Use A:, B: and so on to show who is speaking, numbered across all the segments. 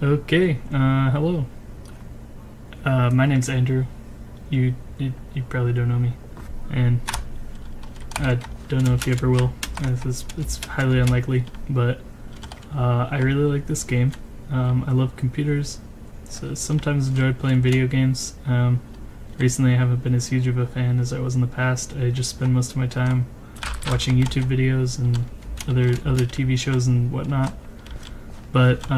A: Okay, hello. My name's Andrew. You probably don't know me, and I don't know if you ever will. It's highly unlikely, but I really like this game. I love computers, so sometimes enjoy playing video games. Recently I haven't been as huge of a fan as I was in the past. I just spend most of my time watching YouTube videos and other TV shows and whatnot. But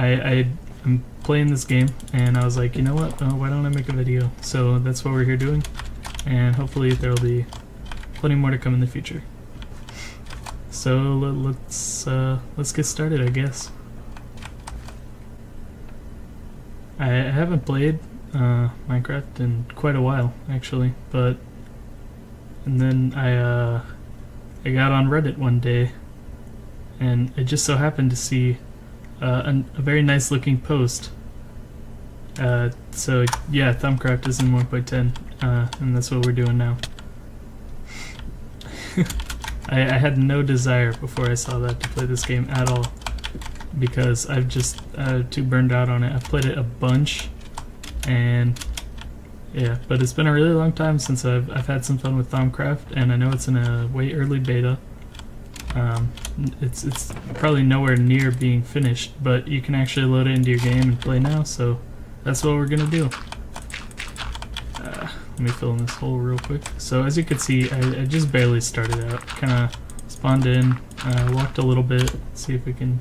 A: I'm playing this game, and I was like, you know what? Why don't I make a video? So that's what we're here doing, and hopefully there'll be plenty more to come in the future. So let's get started, I guess. I haven't played Minecraft in quite a while, actually, and then I got on Reddit one day, and I just so happened to see a very nice looking post. So yeah, Thaumcraft is in 1.10, and that's what we're doing now. I had no desire before I saw that to play this game at all, because I've just too burned out on it. I've played it a bunch, and yeah, but it's been a really long time since I've had some fun with Thaumcraft, and I know it's in a way early beta. It's probably nowhere near being finished, but you can actually load it into your game and play now, so that's what we're gonna do. Let me fill in this hole real quick. So as you can see, I just barely started out. Kinda spawned in, walked a little bit, see if we can...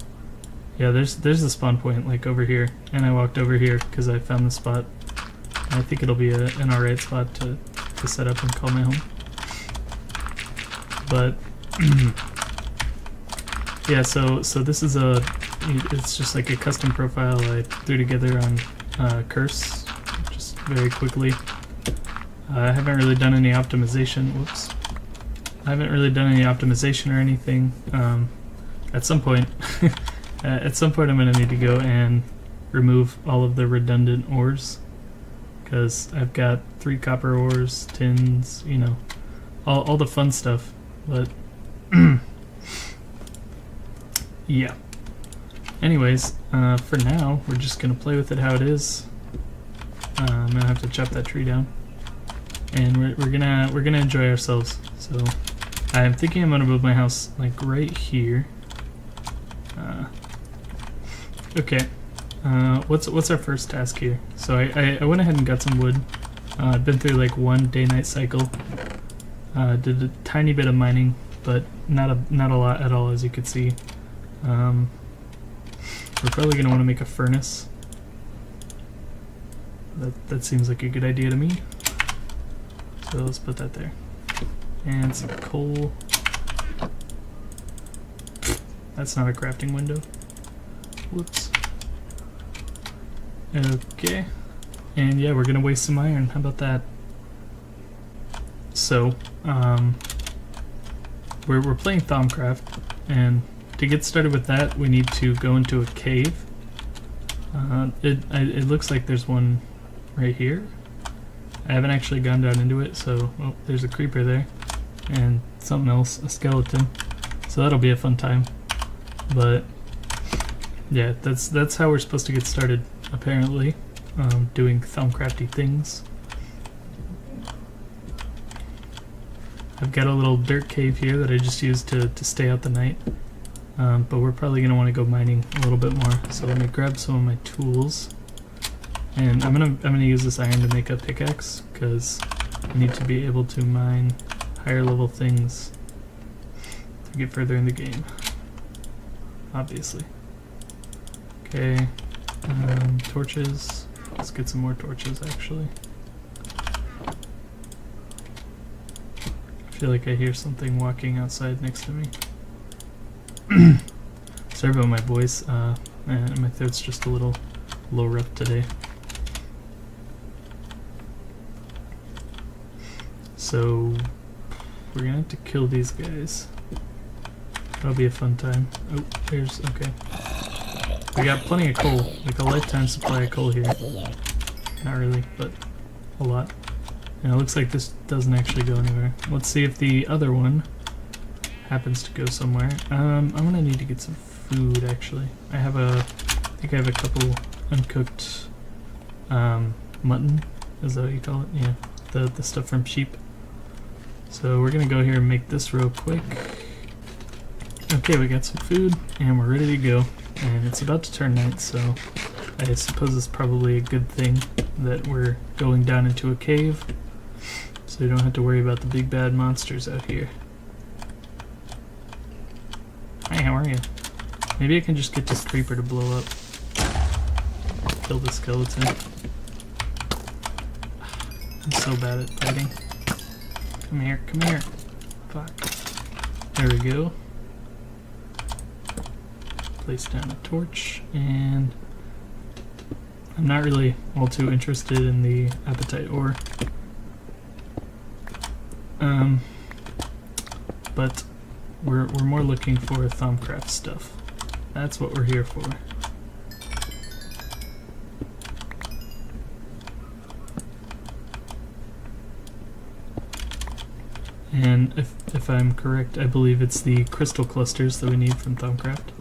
A: Yeah, there's the spawn point, like over here, and I walked over here because I found the spot. I think it'll be an alright spot to set up and call my home. But yeah, so this is it's just like a custom profile I threw together on Curse, just very quickly. I haven't really done any optimization. Whoops. I haven't really done any optimization or anything. At some point, I'm gonna need to go and remove all of the redundant ores, because I've got 3 copper ores, tins, you know, all the fun stuff. But yeah. Anyways, for now, we're just gonna play with it how it is. I'm gonna have to chop that tree down, and we're gonna enjoy ourselves. So I'm thinking I'm gonna build my house like right here. Okay. What's our first task here? So I went ahead and got some wood. I've been through like one day-night cycle. Did a tiny bit of mining, but not a lot at all, as you could see. We're probably gonna want to make a furnace. That seems like a good idea to me. So let's put that there. And some coal. That's not a crafting window. Whoops. Okay. And yeah, we're gonna waste some iron. How about that? So, we're playing Thaumcraft, and to get started with that, we need to go into a cave. It looks like there's one right here. I haven't actually gone down into it, so oh, there's a creeper there, and something else, a skeleton. So that'll be a fun time. But yeah, that's how we're supposed to get started, apparently, doing Thaumcrafty things. I've got a little dirt cave here that I just used to stay out the night, but we're probably going to want to go mining a little bit more. So let me grab some of my tools, and I'm gonna use this iron to make a pickaxe, because I need to be able to mine higher level things to get further in the game, obviously. Okay, torches. Let's get some more torches, actually. I feel like I hear something walking outside next to me. Sorry about my voice, and my throat's just a little rough today. So we're gonna have to kill these guys. That'll be a fun time. Oh, there's, okay. We got plenty of coal, like a lifetime supply of coal here. Not really, but a lot. And it looks like this doesn't actually go anywhere. Let's see if the other one happens to go somewhere. I'm gonna need to get some food, actually. I have a think I have a couple uncooked mutton, is that what you call it? Yeah, the stuff from sheep. So we're gonna go here and make this real quick. Okay, we got some food and we're ready to go. And it's about to turn night, so I suppose it's probably a good thing that we're going down into a cave, so we don't have to worry about the big bad monsters out here. Hi, how are you? Maybe I can just get this creeper to blow up. Kill the skeleton. I'm so bad at fighting. Come here, come here. Fuck. There we go. Place down a torch, and I'm not really all too interested in the appetite ore. But we're more looking for Thaumcraft stuff. That's what we're here for. And if I'm correct, I believe it's the crystal clusters that we need from Thaumcraft.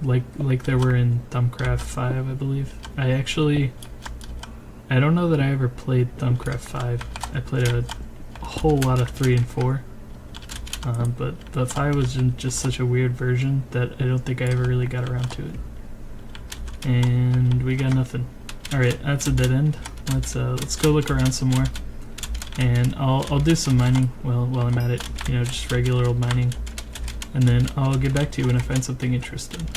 A: Like there were in Thaumcraft 5, I believe. I don't know that I ever played Thaumcraft 5. I played a whole lot of 3 and 4. But the 5 was just such a weird version that I don't think I ever really got around to it. And we got nothing. Alright, that's a dead end. Let's go look around some more. And I'll do some mining while I'm at it, you know, just regular old mining. And then I'll get back to you when I find something interesting.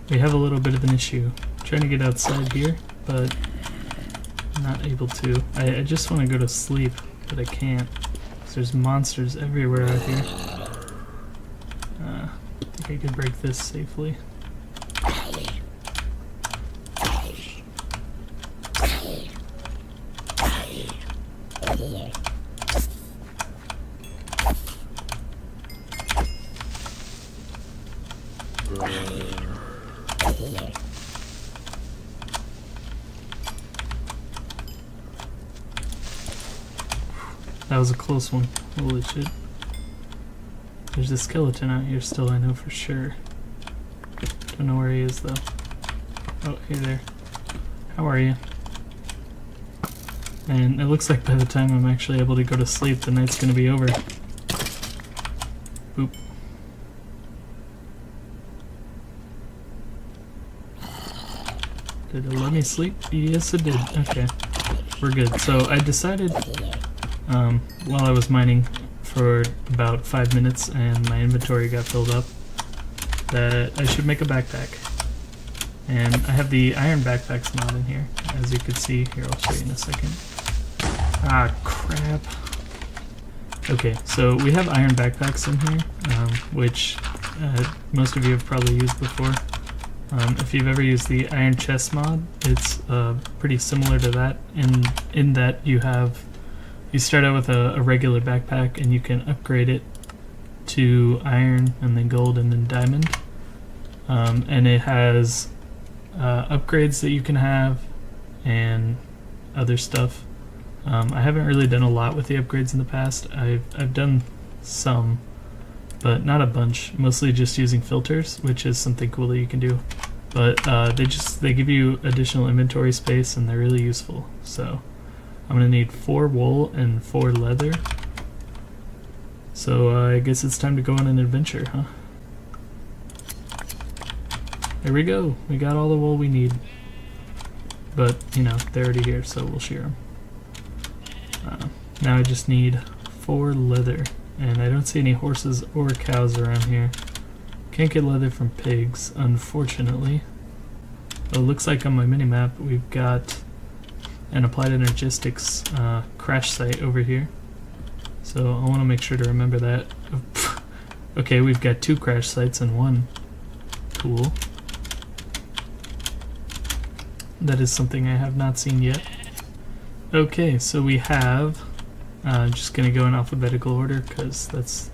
A: We have a little bit of an issue. I'm trying to get outside here, but I'm not able to. I just want to go to sleep, but I can't. Because there's monsters everywhere out here. I think I could break this safely. That was a close one. Holy shit. There's a skeleton out here still, I know for sure. Don't know where he is though. Oh, hey there. How are you? And it looks like by the time I'm actually able to go to sleep, the night's gonna be over. Boop. Did it let me sleep? Yes, it did. Okay. We're good. So I decided, while I was mining for about 5 minutes and my inventory got filled up, that I should make a backpack. And I have the iron backpacks mod in here, as you can see. Here, I'll show you in a second. Ah, crap. Okay, so we have iron backpacks in here, which most of you have probably used before. If you've ever used the iron chest mod, it's pretty similar to that in that you start out with a regular backpack and you can upgrade it to iron and then gold and then diamond. And it has upgrades that you can have and other stuff. I haven't really done a lot with the upgrades in the past. I've done some, but not a bunch. Mostly just using filters, which is something cool that you can do. But they give you additional inventory space and they're really useful. So I'm gonna need 4 wool and 4 leather. So I guess it's time to go on an adventure, huh? There we go. We got all the wool we need. But, you know, they're already here, so we'll shear them. Now I just need 4 leather. And I don't see any horses or cows around here. Can't get leather from pigs, unfortunately. It looks like on my minimap we've got an applied energistics crash site over here. So I want to make sure to remember that. Okay, we've got 2 crash sites and 1. Cool. That is something I have not seen yet. Okay, so we have, just gonna go in alphabetical order because that's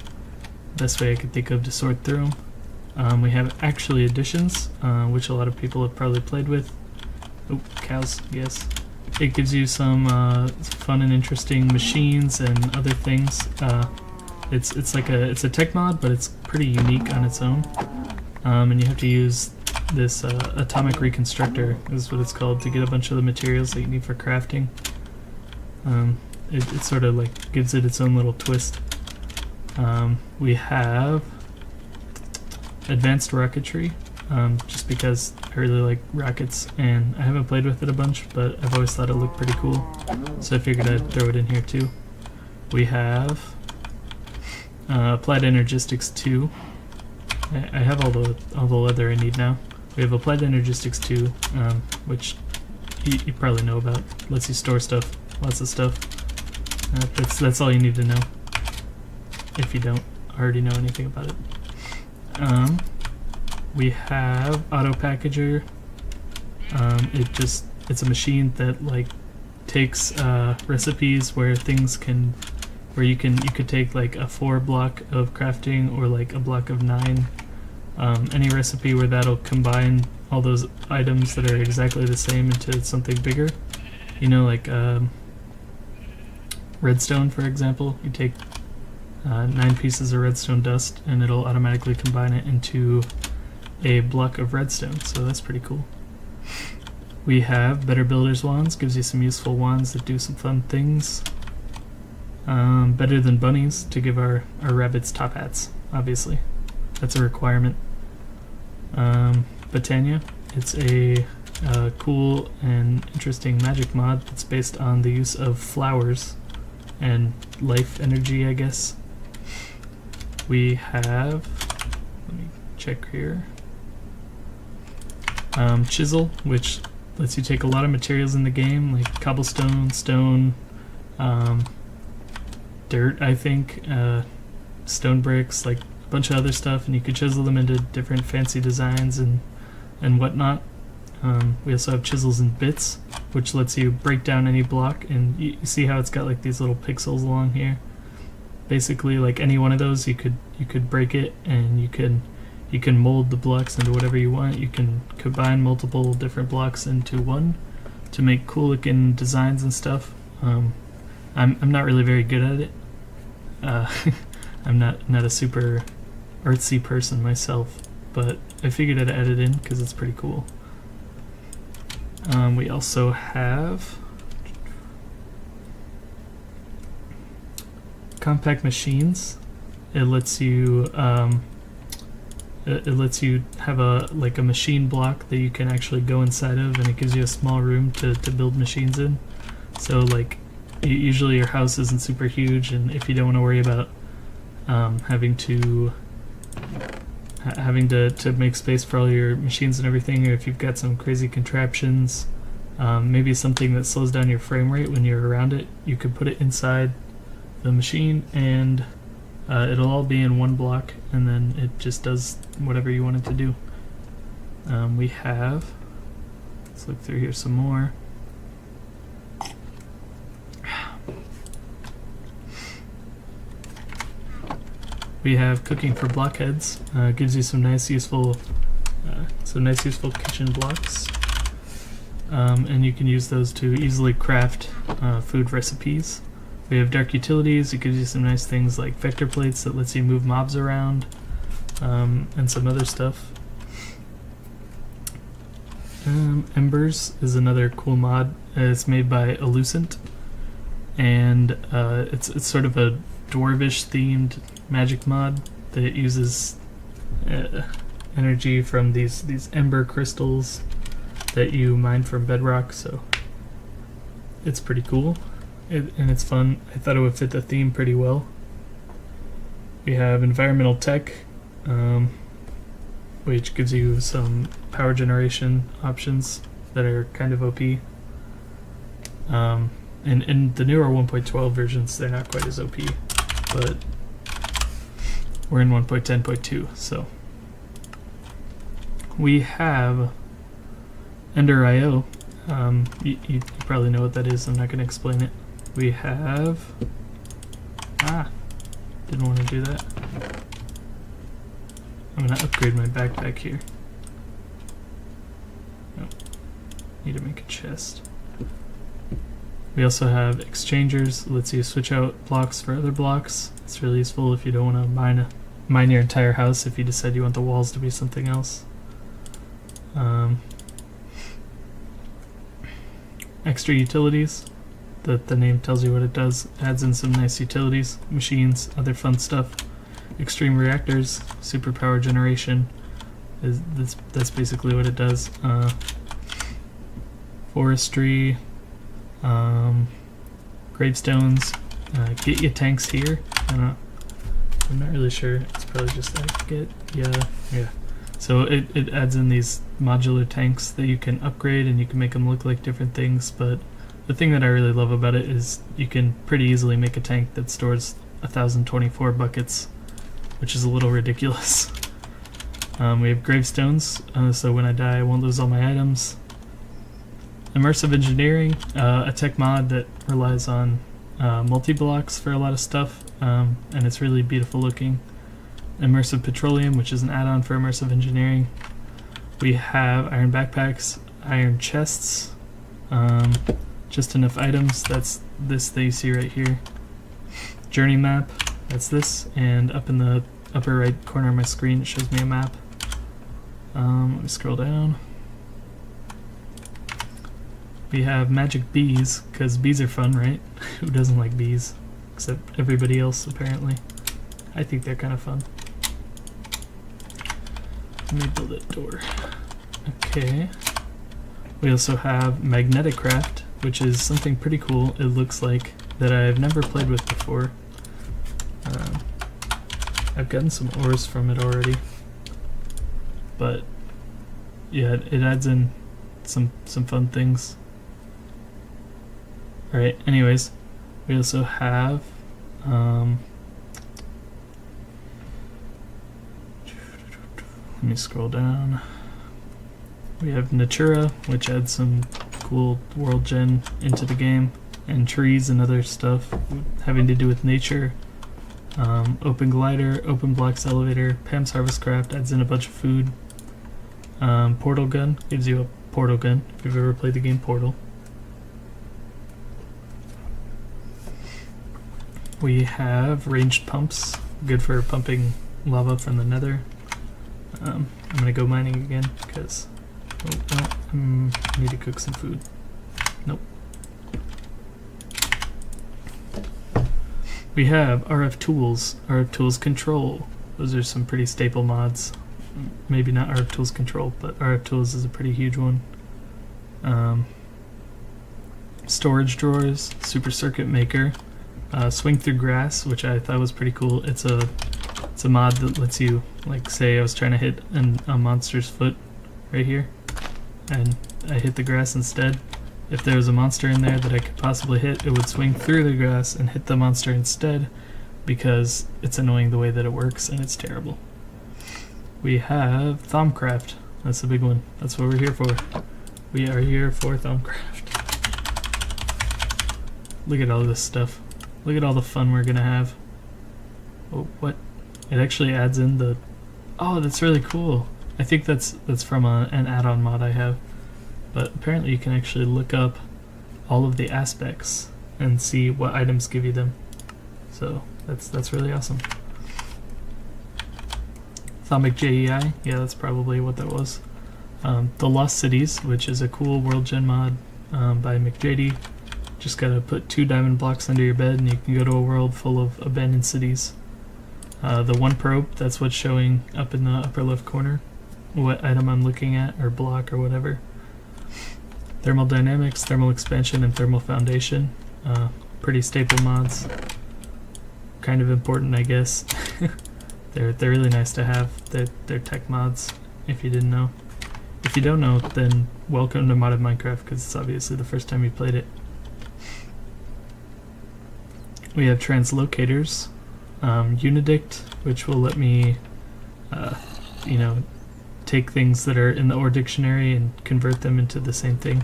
A: the best way I could think of to sort through them. We have actually additions, which a lot of people have probably played with. Oh, cows, yes. It gives you some fun and interesting machines and other things. It's a tech mod, but it's pretty unique on its own. and you have to use this atomic reconstructor, is what it's called, to get a bunch of the materials that you need for crafting. It sort of like gives it its own little twist. We have advanced rocketry, just because I really like rockets, and I haven't played with it a bunch, but I've always thought it looked pretty cool, so I figured I'd throw it in here too. We have applied energistics 2. I have all the leather I need now. We have applied energistics 2, which you probably know about. Lets you store stuff, lots of stuff. That's all you need to know, if you don't already know anything about it. We have auto packager. It's a machine that like takes recipes where things can, where you could take like a 4 block of crafting or like a block of 9. Any recipe where that'll combine all those items that are exactly the same into something bigger. You know, like redstone, for example. You take 9 pieces of redstone dust and it'll automatically combine it into a block of redstone, so that's pretty cool. We have Better Builder's Wands, gives you some useful wands that do some fun things. Better Than Bunnies, to give our rabbits top hats, obviously. That's a requirement. Botania, it's a cool and interesting magic mod that's based on the use of flowers and life energy, I guess. We have, let me check here, Chisel, which lets you take a lot of materials in the game, like cobblestone, stone, dirt, I think, stone bricks, like a bunch of other stuff, and you could chisel them into different fancy designs and whatnot. We also have chisels and bits, which lets you break down any block, and you see how it's got like these little pixels along here. Basically, like any one of those, you could break it, and you can mold the blocks into whatever you want. You can combine multiple different blocks into one to make cool looking designs and stuff. I'm not really very good at it. I'm not a super artsy person myself, but I figured I'd add it in because it's pretty cool. We also have compact machines. It lets you have a machine block that you can actually go inside of, and it gives you a small room to build machines in. So like usually your house isn't super huge, and if you don't want to worry about having to make space for all your machines and everything, or if you've got some crazy contraptions, maybe something that slows down your frame rate when you're around it, you could put it inside the machine, and it'll all be in one block, and then it just does whatever you want it to do. We have, let's look through here some more. We have cooking for blockheads. Gives you some nice useful kitchen blocks, and you can use those to easily craft food recipes. We have dark utilities. It gives you some nice things like vector plates that lets you move mobs around, and some other stuff. Embers is another cool mod. It's made by Elucent, and it's sort of a dwarvish themed magic mod that uses energy from these ember crystals that you mine from bedrock, so it's pretty cool. And it's fun. I thought it would fit the theme pretty well. We have environmental tech, which gives you some power generation options that are kind of OP. In the newer 1.12 versions, they're not quite as OP, but we're in 1.10.2, so we have Ender.io. You probably know what that is. I'm not going to explain it. We have... didn't want to do that. I'm going to upgrade my backpack here. Oh, need to make a chest. We also have exchangers. Lets you switch out blocks for other blocks. It's really useful if you don't want to mine your entire house if you decide you want the walls to be something else. Extra utilities, that the name tells you what it does, adds in some nice utilities, machines, other fun stuff. Extreme reactors, superpower generation, that's basically what it does. Forestry, gravestones, get your tanks here. I'm not really sure. It's probably just like yeah. So it adds in these modular tanks that you can upgrade and you can make them look like different things. But the thing that I really love about it is you can pretty easily make a tank that stores 1024 buckets, which is a little ridiculous. We have gravestones, so when I die I won't lose all my items. Immersive engineering, a tech mod that relies on multi-blocks for a lot of stuff, and it's really beautiful looking. Immersive petroleum, which is an add-on for immersive engineering. We have iron backpacks, iron chests, just enough items. That's this that you see right here. Journey map, that's this, and up in the upper right corner of my screen it shows me a map. Let me scroll down. We have magic bees, because bees are fun, right? Who doesn't like bees? Except everybody else, apparently. I think they're kind of fun. Let me build a door. Okay. We also have magnetic craft, which is something pretty cool, it looks like, that I've never played with before. I've gotten some ores from it already. But yeah, it adds in some fun things. Alright, anyways, we also have let me scroll down. We have Natura, which adds some cool world gen into the game, and trees and other stuff having to do with nature. Open glider, open blocks elevator, Pam's harvest craft adds in a bunch of food. Portal gun gives you a portal gun if you've ever played the game Portal. We have ranged pumps, good for pumping lava from the nether. I'm gonna go mining again because I need to cook some food. Nope. We have RF Tools, RF Tools Control. Those are some pretty staple mods. Maybe not RF Tools Control, but RF Tools is a pretty huge one. Storage drawers, Super Circuit Maker, Swing Through Grass, which I thought was pretty cool. It's a mod that lets you, like, say I was trying to hit a monster's foot right here, and I hit the grass instead. If there was a monster in there that I could possibly hit, it would swing through the grass and hit the monster instead, because it's annoying the way that it works, and it's terrible. We have Thaumcraft. That's a big one. That's what we're here for. We are here for Thaumcraft. Look at all this stuff. Look at all the fun we're gonna have. Oh, what? It actually adds in the... Oh, that's really cool. I think that's from an add-on mod I have. But apparently you can actually look up all of the aspects and see what items give you them. So that's really awesome. Thaumic JEI, yeah, that's probably what that was. The Lost Cities, which is a cool world gen mod by McJady. Just gotta put 2 diamond blocks under your bed and you can go to a world full of abandoned cities. The one probe, that's what's showing up in the upper left corner, what item I'm looking at, or block, or whatever. Thermal Dynamics, Thermal Expansion, and Thermal Foundation. Pretty staple mods. Kind of important, I guess. They're really nice to have. They're tech mods, if you didn't know. If you don't know, then welcome to Modded Minecraft, because it's obviously the first time you played it. We have translocators, Unedict, which will let me, take things that are in the ore dictionary and convert them into the same thing,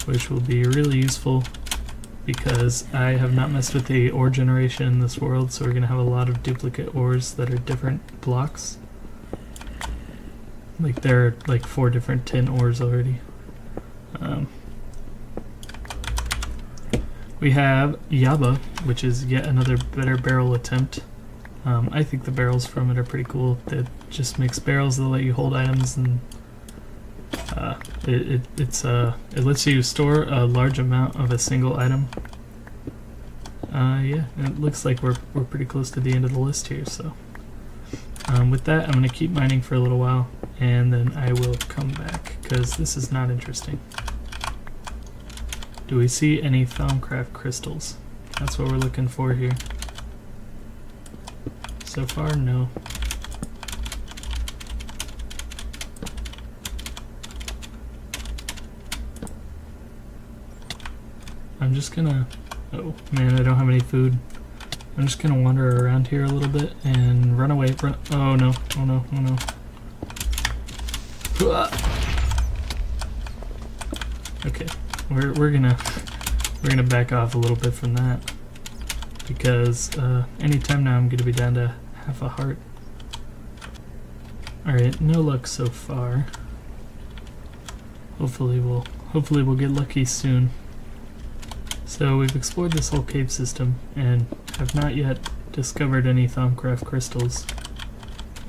A: which will be really useful because I have not messed with the ore generation in this world, so we're going to have a lot of duplicate ores that are different blocks. Like there are like 4 different tin ores already. We have Yaba, which is yet another better barrel attempt. I think the barrels from it are pretty cool. It just makes barrels that let you hold items, and it lets you store a large amount of a single item. Yeah, it looks like we're pretty close to the end of the list here, so with that I'm going to keep mining for a little while, and then I will come back, because this is not interesting. Do we see any Thaumcraft crystals? That's what we're looking for here. So far, no. I'm just gonna... Oh man, I don't have any food. I'm just gonna wander around here a little bit and run away. Oh no, oh no, oh no. Okay, we're gonna back off a little bit from that, because anytime now I'm gonna be down to half a heart. Alright, no luck so far. Hopefully we'll get lucky soon. So we've explored this whole cave system and have not yet discovered any Thaumcraft crystals.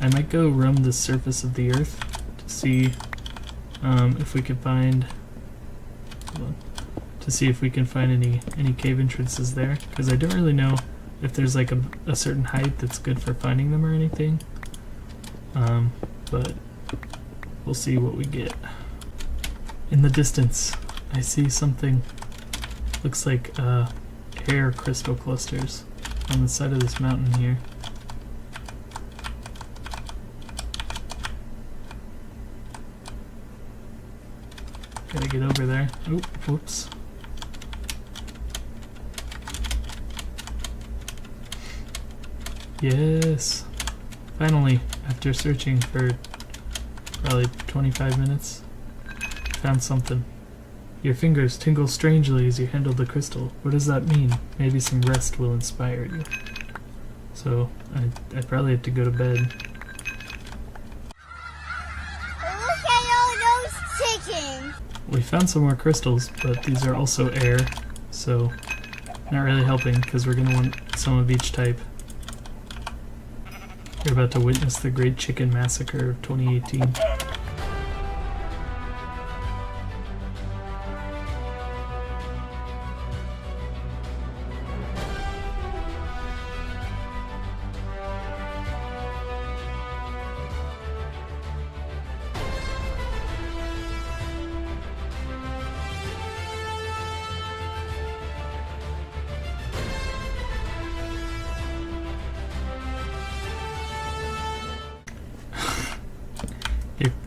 A: I might go roam the surface of the earth to see if we can find any cave entrances there, because I don't really know if there's like a certain height that's good for finding them or anything. But we'll see what we get. In the distance, I see something. Looks like air crystal clusters on the side of this mountain here. Gotta get over there. Oh, whoops. Yes! Finally, after searching for probably 25 minutes, found something. Your fingers tingle strangely as you handle the crystal. What does that mean? Maybe some rest will inspire you. So, I probably have to go to bed.
B: Look at all those chickens!
A: We found some more crystals, but these are also air, so not really helping, because we're going to want some of each type. We're about to witness the Great Chicken Massacre of 2018.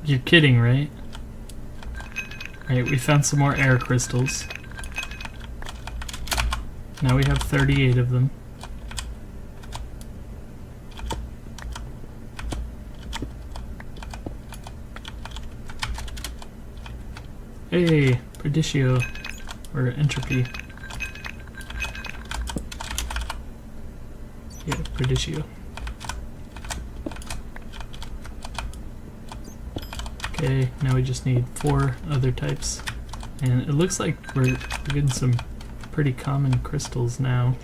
A: You're kidding, right? Alright, we found some more air crystals. Now we have 38 of them. Hey, Perditio, or entropy. Yeah, Perditio. Okay, now we just need 4 other types. And it looks like we're getting some pretty common crystals now.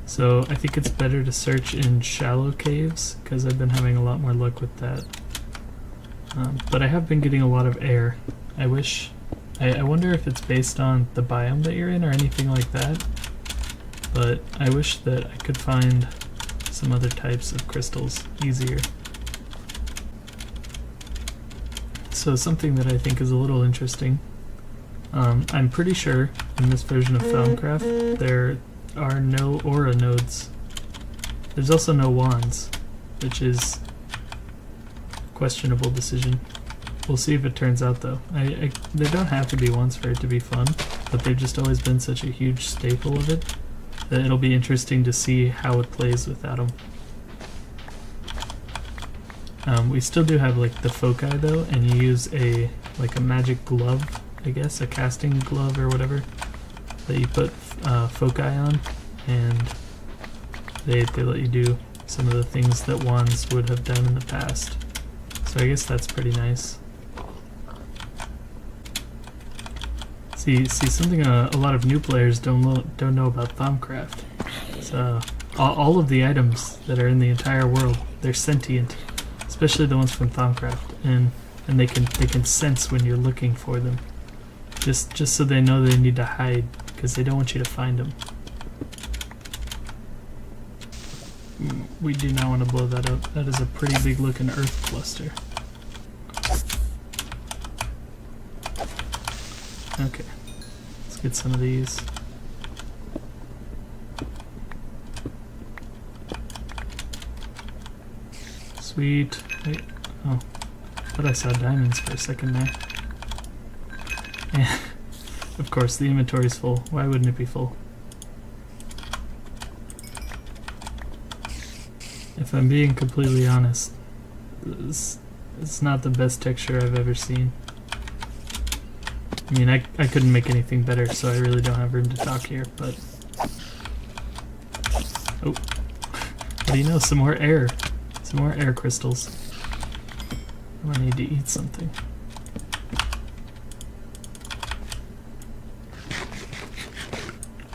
A: So I think it's better to search in shallow caves, because I've been having a lot more luck with that. But I have been getting a lot of air. I wonder if it's based on the biome that you're in or anything like that. But I wish that I could find some other types of crystals easier. So something that I think is a little interesting, I'm pretty sure in this version of Thaumcraft there are no aura nodes. There's also no wands, which is a questionable decision. We'll see if it turns out though. There don't have to be wands for it to be fun, but they've just always been such a huge staple of it that it'll be interesting to see how it plays without them. We still do have like the foci though, and you use a magic glove, I guess, a casting glove or whatever, that you put foci on, and they let you do some of the things that wands would have done in the past. So I guess that's pretty nice. See something a lot of new players don't know about Thaumcraft. all of the items that are in the entire world, they're sentient, especially the ones from Thaumcraft, and they can sense when you're looking for them, just so they know they need to hide, because they don't want you to find them. We do not want to blow that up. That is a pretty big looking earth cluster. Okay, let's get some of these. Sweet. Wait. Oh, but I saw diamonds for a second there. And of course, the inventory's full. Why wouldn't it be full? If I'm being completely honest, it's not the best texture I've ever seen. I mean, I couldn't make anything better, so I really don't have room to talk here, but... Oh. What do you know? Some more air. Some more air crystals. I need to eat something.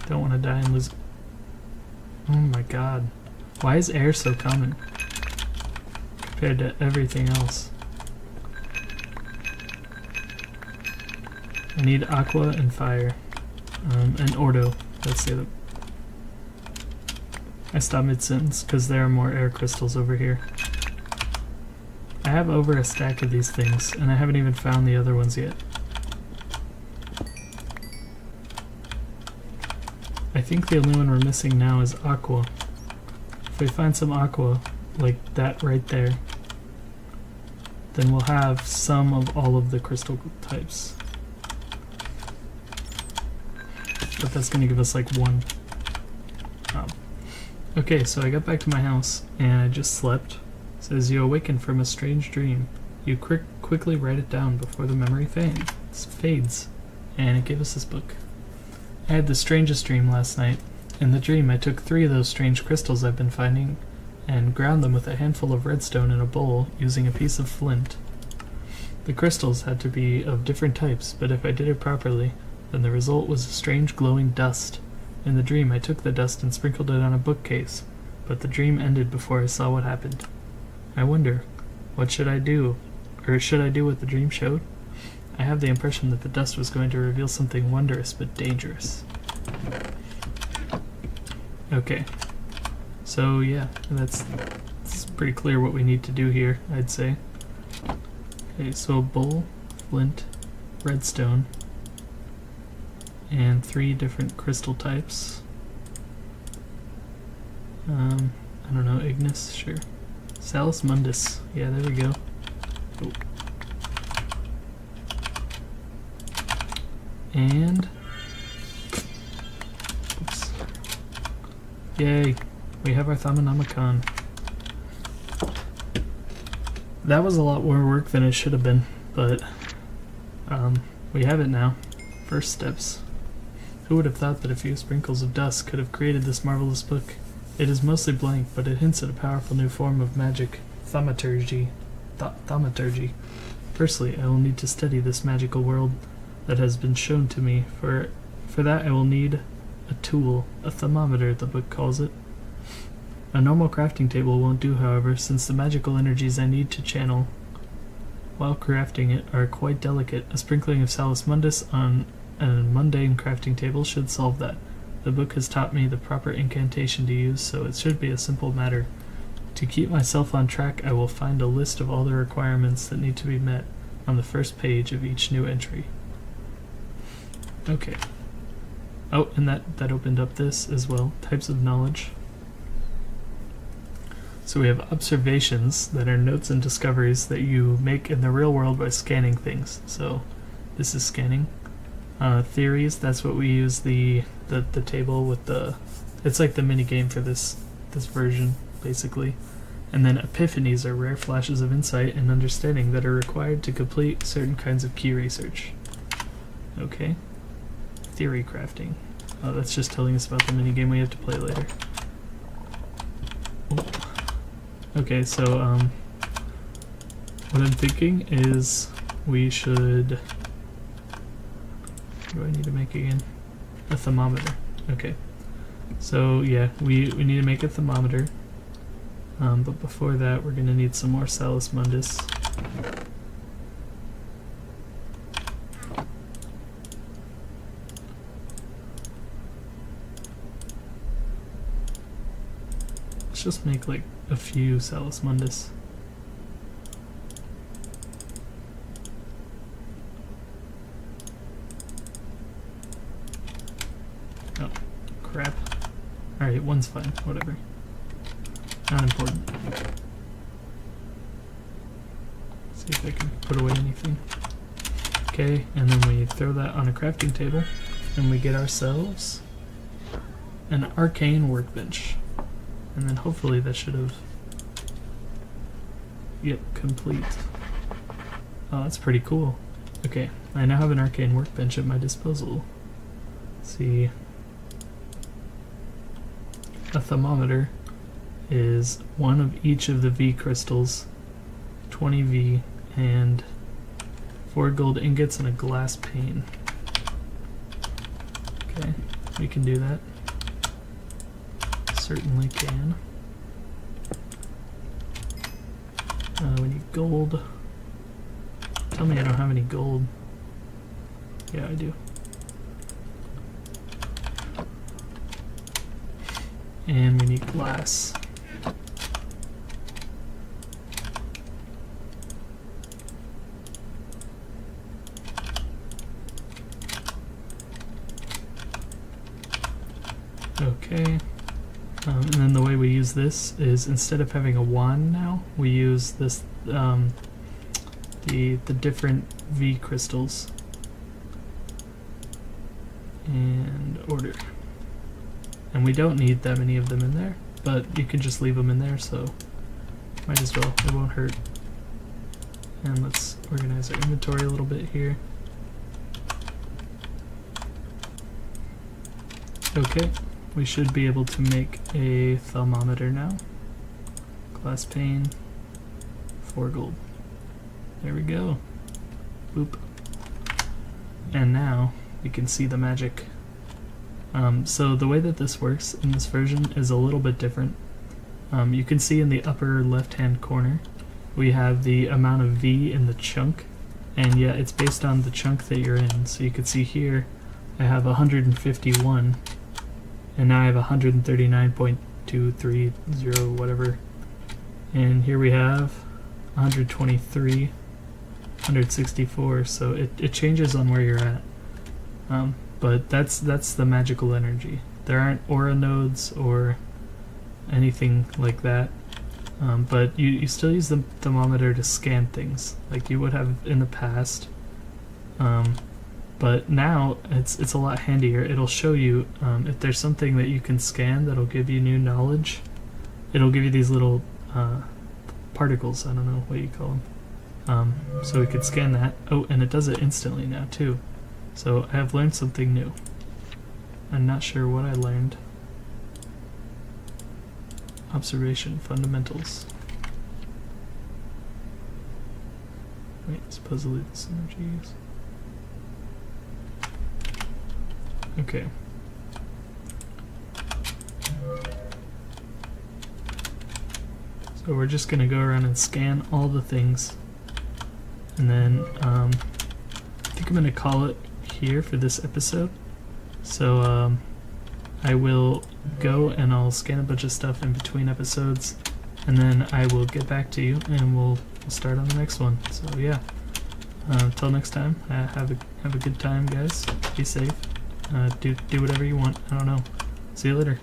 A: Don't want to die and lose... Oh my god. Why is air so common compared to everything else? I need aqua and fire. And ordo. That's the other. I stopped mid-sentence because there are more air crystals over here. I have over a stack of these things, and I haven't even found the other ones yet. I think the only one we're missing now is aqua. If we find some aqua, like that right there, then we'll have some of all of the crystal types. But that's going to give us like one. Okay, so I got back to my house, and I just slept. It says, you awaken from a strange dream. You quickly write it down before the memory fades. And it gave us this book. I had the strangest dream last night. In the dream, I took 3 of those strange crystals I've been finding and ground them with a handful of redstone in a bowl using a piece of flint. The crystals had to be of different types, but if I did it properly, then the result was a strange glowing dust. In the dream, I took the dust and sprinkled it on a bookcase, but the dream ended before I saw what happened. I wonder, what should I do? Or should I do what the dream showed? I have the impression that the dust was going to reveal something wondrous but dangerous. Okay, so yeah, it's pretty clear what we need to do here, I'd say. Okay, so a bowl, flint, redstone, and 3 different crystal types. I don't know, Ignis, sure. Salus Mundus, yeah, there we go. Oh. And... oops. Yay, we have our Thaumonomicon. That was a lot more work than it should have been, but we have it now. First steps. Who would have thought that a few sprinkles of dust could have created this marvelous book? It is mostly blank, but it hints at a powerful new form of magic, thaumaturgy. Thaumaturgy. Firstly, I will need to study this magical world that has been shown to me. For that, I will need a tool, a thermometer, the book calls it. A normal crafting table won't do, however, since the magical energies I need to channel while crafting it are quite delicate. A sprinkling of Salus Mundus on a mundane crafting table should solve that. The book has taught me the proper incantation to use, so it should be a simple matter. To keep myself on track, I will find a list of all the requirements that need to be met on the first page of each new entry. Okay. Oh, and that opened up this as well. Types of knowledge. So we have observations that are notes and discoveries that you make in the real world by scanning things. So this is scanning. Theories, that's what we use the table with the... It's like the mini game for this version, basically. And then epiphanies are rare flashes of insight and understanding that are required to complete certain kinds of key research. Okay. Theory crafting. Oh, that's just telling us about the mini game we have to play later. Oh. Okay, so what I'm thinking is we should... What do I need to make again? A thermometer. Okay. So yeah, we need to make a thermometer. But before that, we're gonna need some more Salus Mundus. Let's just make like a few Salus Mundus. Oh, crap. Alright, one's fine, whatever. Not important. See if I can put away anything. Okay, and then we throw that on a crafting table, and we get ourselves an arcane workbench. And then hopefully that should have... Yep, complete. Oh, that's pretty cool. Okay, I now have an arcane workbench at my disposal. Let's see. A thermometer is one of each of the V crystals, 20 V, and 4 gold ingots and a glass pane. Okay, we can do that. Certainly can. We need gold. Tell me I don't have any gold. Yeah, I do. And we need glass. Okay. And then the way we use this is instead of having a wand now, we use this the different V crystals. And order. And we don't need that many of them in there, but you can just leave them in there, so might as well, it won't hurt. And let's organize our inventory a little bit here. Okay, we should be able to make a thermometer now. Glass pane, 4 gold. There we go. Boop. And now we can see the magic. So the way that this works in this version is a little bit different. You can see in the upper left hand corner we have the amount of V in the chunk, and yeah, it's based on the chunk that you're in. So you can see here I have 151 and now I have 139.230 whatever, and here we have 123, 164, so it changes on where you're at. But that's the magical energy. There aren't aura nodes or anything like that, but you still use the thermometer to scan things like you would have in the past. But now it's a lot handier. It'll show you if there's something that you can scan that'll give you new knowledge. It'll give you these little particles. I don't know what you call them. So we could scan that. Oh, and it does it instantly now too. So I have learned something new. I'm not sure what I learned. Observation fundamentals. Wait, supposedly the synergies. Okay. So we're just gonna go around and scan all the things, and then I think I'm gonna call it here for this episode. So I will go and I'll scan a bunch of stuff in between episodes, and then I will get back to you and we'll start on the next one. So yeah, until next time, have a good time, guys. Be safe. Do whatever you want. I don't know. See you later.